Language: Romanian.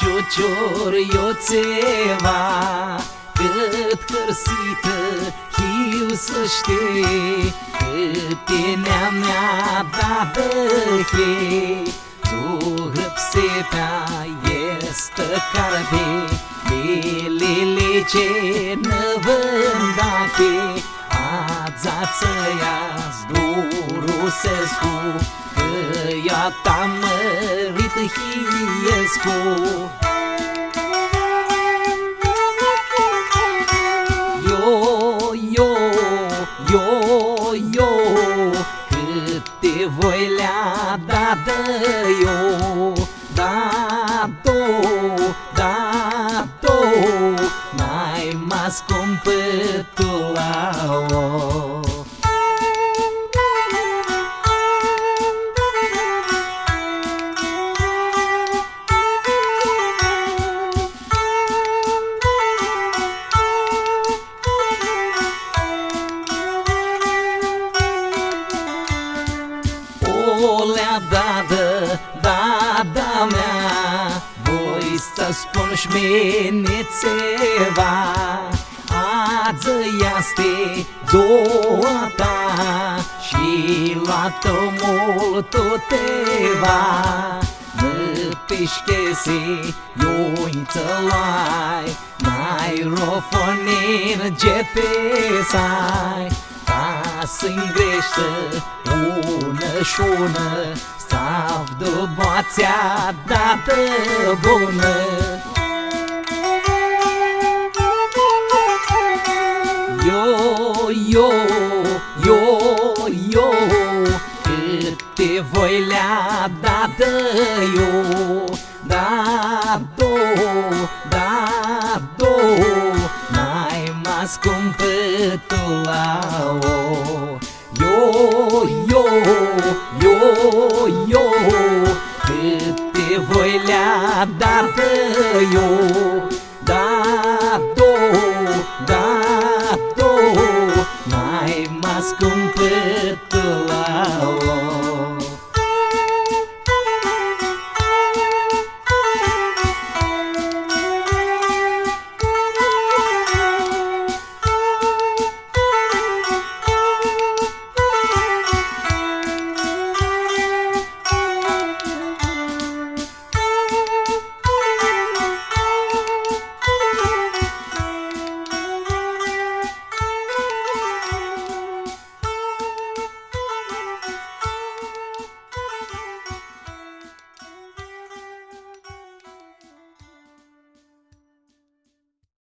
ciocior eu țeva, cât hărsită hiu să știi, cât mea dată he, tu hăpsepea este carbe, lele ce năvândache, azațăia-ți durusescu, că ea ta mărit hiescu. Yo, cât te voi lea da eu, da-do, n-ai mai scumpă tu la-o. Olea da mea, voi să spun șmenițeva, azi este zoua ta și luat-o mult teva. Mă peșchese, ioințălai, n-ai rofonin GPS-ai, ca să-ngrește ună-șună, stav de boațea dată bună. Yo, cât te voi lea dată eu, da-do, n-ai mai scumpă tu la-o. Yo, cât te voi lea dată eu, da-do, n-ai mai scumpă